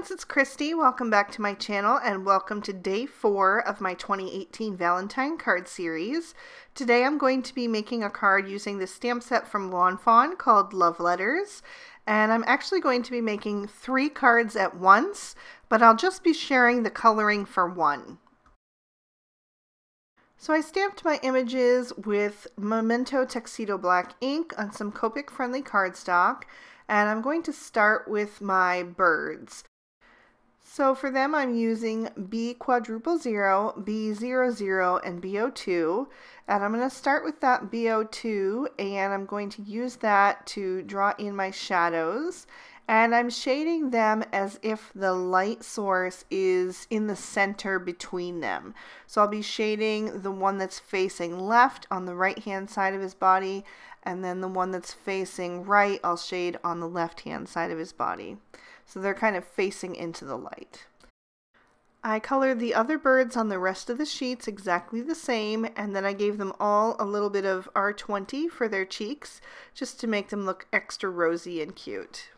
friends, it's Christy. Welcome back to my channel and welcome to day 4 of my 2018 Valentine Card Series. Today I'm going to be making a card using this stamp set from Lawn Fawn called Love Letters. And I'm actually going to be making 3 cards at once, but I'll just be sharing the coloring for one. So I stamped my images with Memento Tuxedo Black ink on some Copic friendly cardstock. And I'm going to start with my birds. So for them I'm using B00, B00, and B02. And I'm going to start with that B02 and I'm going to use that to draw in my shadows. And I'm shading them as if the light source is in the center between them. So I'll be shading the one that's facing left on the right hand side of his body, and then the one that's facing right I'll shade on the left hand side of his body. So they're kind of facing into the light. I colored the other birds on the rest of the sheets exactly the same, and then I gave them all a little bit of R20 for their cheeks, just to make them look extra rosy and cute.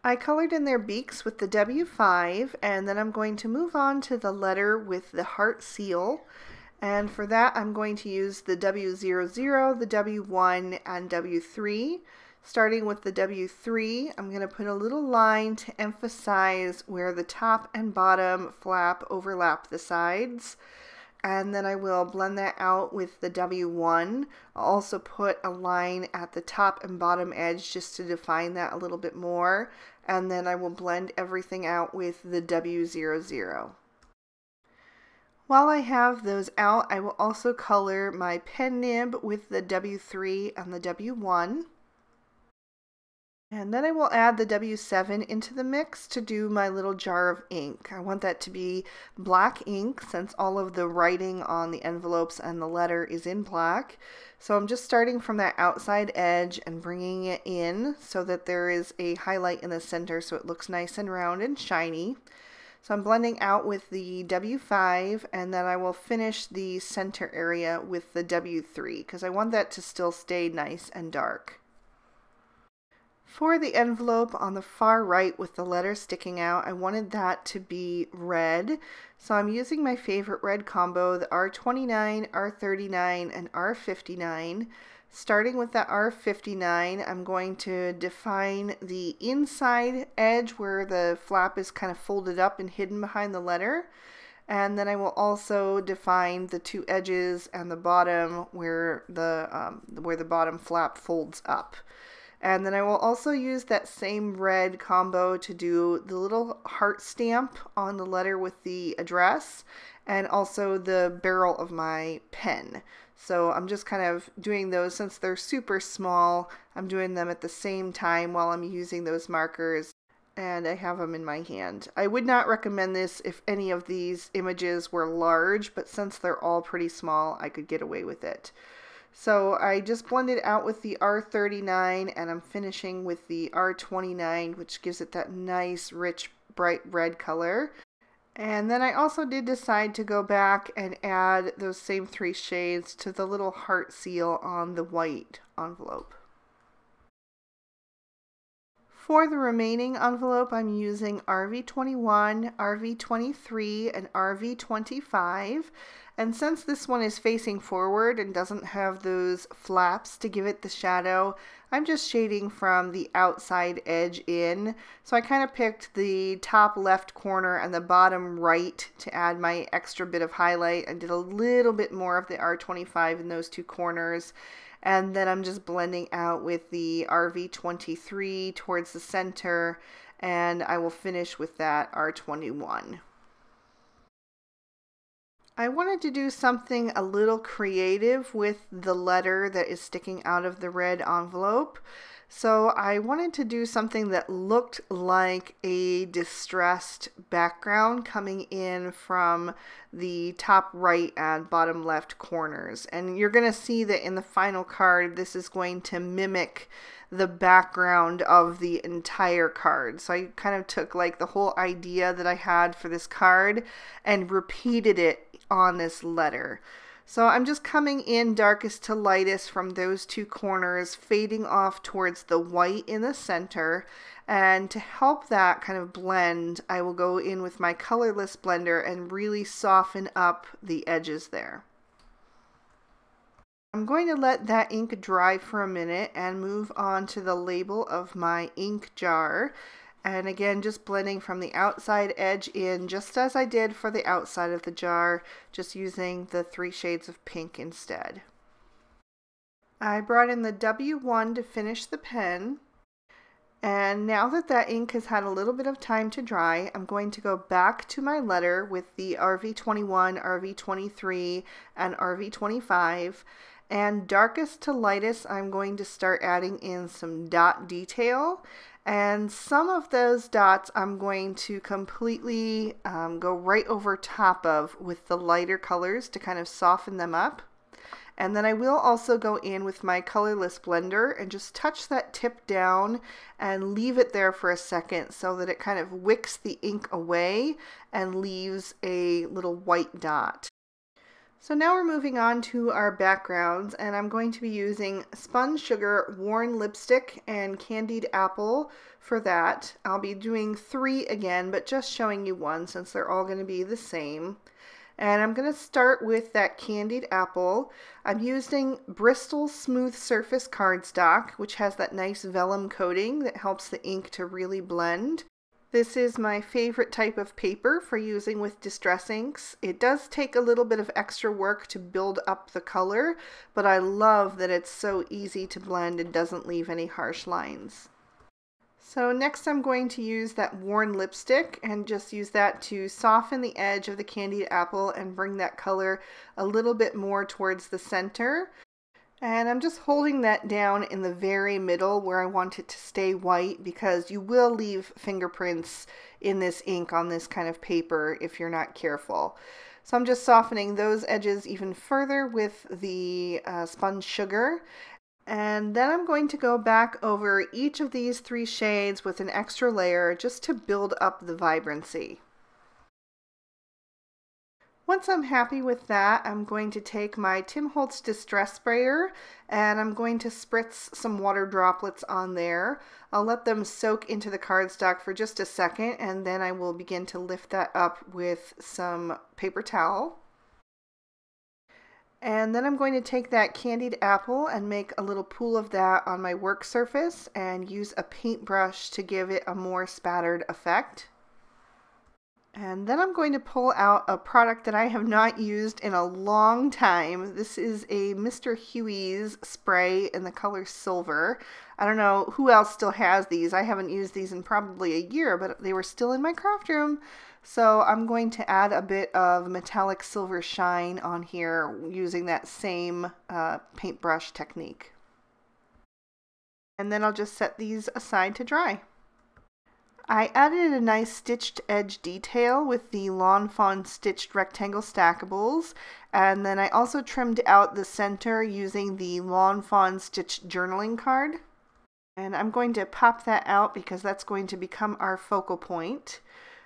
I colored in their beaks with the W5, and then I'm going to move on to the letter with the heart seal. And for that, I'm going to use the W00, the W1, and W3. Starting with the W3, I'm going to put a little line to emphasize where the top and bottom flap overlap the sides. And then I will blend that out with the W1. I'll also put a line at the top and bottom edge just to define that a little bit more. And then I will blend everything out with the W00. While I have those out, I will also color my pen nib with the W3 and the W1. And then I will add the W7 into the mix to do my little jar of ink. I want that to be black ink since all of the writing on the envelopes and the letter is in black. So I'm just starting from that outside edge and bringing it in so that there is a highlight in the center so it looks nice and round and shiny. So I'm blending out with the W5, and then I will finish the center area with the W3 because I want that to still stay nice and dark. For the envelope on the far right with the letter sticking out, I wanted that to be red. So I'm using my favorite red combo, the R29, R39, and R59. Starting with the R59, I'm going to define the inside edge where the flap is kind of folded up and hidden behind the letter. And then I will also define the 2 edges and the bottom where the bottom flap folds up. And then I will also use that same red combo to do the little heart stamp on the letter with the address and also the barrel of my pen. So I'm just kind of doing those since they're super small. I'm doing them at the same time while I'm using those markers, and I have them in my hand. I would not recommend this if any of these images were large, but since they're all pretty small, I could get away with it. So I just blended out with the R39 and I'm finishing with the R29, which gives it that nice, rich, bright red color. And then I also did decide to go back and add those same 3 shades to the little heart seal on the white envelope. For the remaining envelope, I'm using RV21, RV23, and RV25. And since this one is facing forward and doesn't have those flaps to give it the shadow, I'm just shading from the outside edge in. So I kind of picked the top left corner and the bottom right to add my extra bit of highlight. I did a little bit more of the R25 in those 2 corners. And then I'm just blending out with the RV23 towards the center, and I will finish with that R21. I wanted to do something a little creative with the letter that is sticking out of the red envelope. So I wanted to do something that looked like a distressed background coming in from the top right and bottom left corners. And you're going to see that in the final card, this is going to mimic the background of the entire card. So I kind of took like the whole idea that I had for this card and repeated it on this letter. So I'm just coming in darkest to lightest from those two corners, fading off towards the white in the center. And to help that kind of blend, I will go in with my colorless blender and really soften up the edges there. I'm going to let that ink dry for a minute and move on to the label of my ink jar. And again, just blending from the outside edge in, just as I did for the outside of the jar, just using the 3 shades of pink instead. I brought in the W1 to finish the pen. And now that that ink has had a little bit of time to dry, I'm going to go back to my letter with the RV21, RV23, and RV25. And darkest to lightest, I'm going to start adding in some dot detail. And some of those dots I'm going to completely go right over top of with the lighter colors to kind of soften them up. And then I will also go in with my colorless blender and just touch that tip down and leave it there for a second so that it kind of wicks the ink away and leaves a little white dot. So now we're moving on to our backgrounds, and I'm going to be using Spun Sugar Worn Lipstick and Candied Apple for that. I'll be doing 3 again, but just showing you one since they're all going to be the same. And I'm going to start with that Candied Apple. I'm using Bristol Smooth Surface cardstock, which has that nice vellum coating that helps the ink to really blend. This is my favorite type of paper for using with distress inks. It does take a little bit of extra work to build up the color, but I love that it's so easy to blend and doesn't leave any harsh lines. So next I'm going to use that worn lipstick and just use that to soften the edge of the Candied Apple and bring that color a little bit more towards the center. And I'm just holding that down in the very middle where I want it to stay white, because you will leave fingerprints in this ink on this kind of paper if you're not careful. So I'm just softening those edges even further with the spun sugar. And then I'm going to go back over each of these 3 shades with an extra layer just to build up the vibrancy. Once I'm happy with that, I'm going to take my Tim Holtz Distress Sprayer and I'm going to spritz some water droplets on there. I'll let them soak into the cardstock for just a second, and then I will begin to lift that up with some paper towel. And then I'm going to take that Candied Apple and make a little pool of that on my work surface and use a paintbrush to give it a more spattered effect. And then I'm going to pull out a product that I have not used in a long time. This is a Mr. Huey's spray in the color silver. I don't know who else still has these. I haven't used these in probably a year, but they were still in my craft room. So I'm going to add a bit of metallic silver shine on here using that same paintbrush technique. And then I'll just set these aside to dry. I added a nice stitched edge detail with the Lawn Fawn stitched rectangle stackables, and then I also trimmed out the center using the Lawn Fawn stitched journaling card. And I'm going to pop that out because that's going to become our focal point.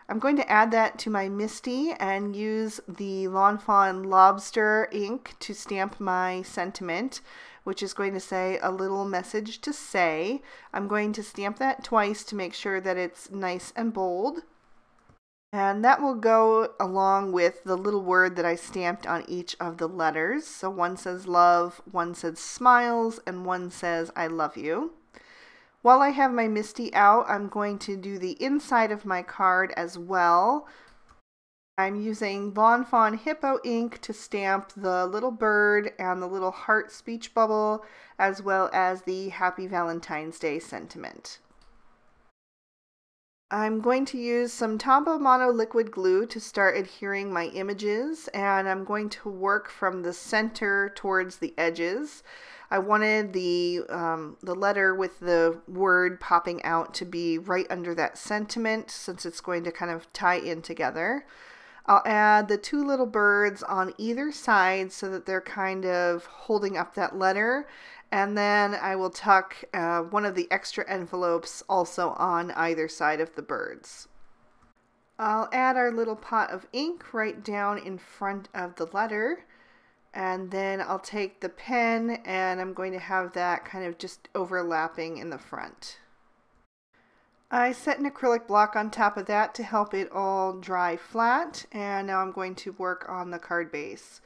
I'm going to add that to my Misty and use the Lawn Fawn Lobster ink to stamp my sentiment, which is going to say a little message to say. I'm going to stamp that twice to make sure that it's nice and bold. And that will go along with the little word that I stamped on each of the letters. So one says love, one says smiles, and one says I love you. While I have my Misty out, I'm going to do the inside of my card as well. I'm using Lawn Fawn Hippo ink to stamp the little bird and the little heart speech bubble, as well as the Happy Valentine's Day sentiment. I'm going to use some Tombow Mono liquid glue to start adhering my images, and I'm going to work from the center towards the edges. I wanted the letter with the word popping out to be right under that sentiment, since it's going to kind of tie in together. I'll add the 2 little birds on either side so that they're kind of holding up that letter, and then I will tuck one of the extra envelopes also on either side of the birds. I'll add our little pot of ink right down in front of the letter. And then I'll take the pen and I'm going to have that kind of just overlapping in the front. I set an acrylic block on top of that to help it all dry flat, and now I'm going to work on the card base.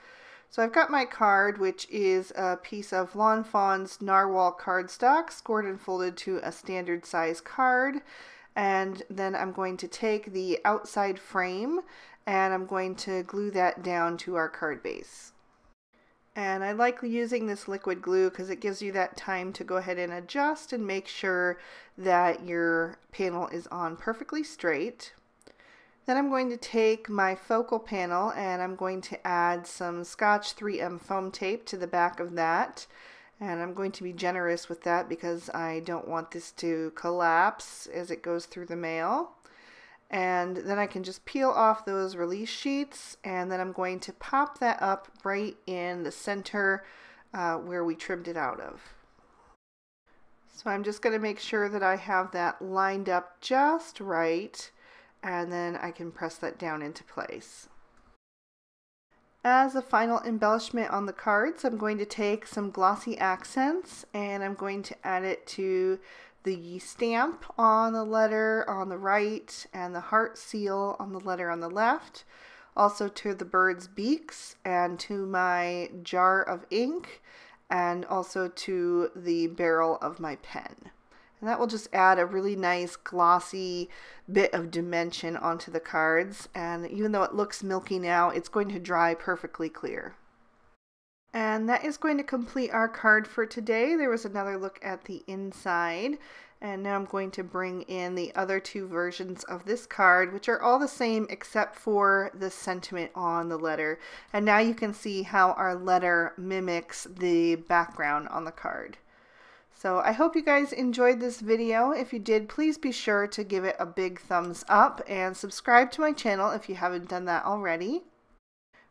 So I've got my card, which is a piece of Lawn Fawn's Narwhal cardstock, scored and folded to a standard size card. And then I'm going to take the outside frame and I'm going to glue that down to our card base. And I like using this liquid glue because it gives you that time to go ahead and adjust and make sure that your panel is on perfectly straight. Then I'm going to take my focal panel and I'm going to add some Scotch 3M foam tape to the back of that. And I'm going to be generous with that because I don't want this to collapse as it goes through the mail. And then I can just peel off those release sheets, and then I'm going to pop that up right in the center where we trimmed it out of. So I'm just going to make sure that I have that lined up just right, and then I can press that down into place. As a final embellishment on the cards, I'm going to take some glossy accents and I'm going to add it to the stamp on the letter on the right and the heart seal on the letter on the left, also to the bird's beaks and to my jar of ink and also to the barrel of my pen. And that will just add a really nice glossy bit of dimension onto the cards, and even though it looks milky now, it's going to dry perfectly clear. And that is going to complete our card for today. There was another look at the inside, and now I'm going to bring in the other two versions of this card, which are all the same except for the sentiment on the letter. And now you can see how our letter mimics the background on the card. So I hope you guys enjoyed this video. If you did, please be sure to give it a big thumbs up and subscribe to my channel if you haven't done that already.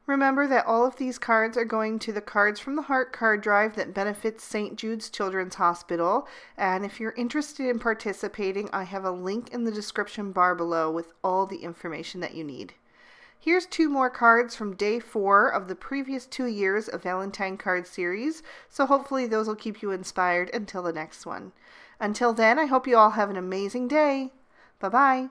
Remember that all of these cards are going to the Cards from the Heart card drive that benefits St. Jude's Children's Hospital. And if you're interested in participating, I have a link in the description bar below with all the information that you need. Here's 2 more cards from day 4 of the previous 2 years of Valentine Card Series, so hopefully those will keep you inspired until the next one. Until then, I hope you all have an amazing day. Bye-bye.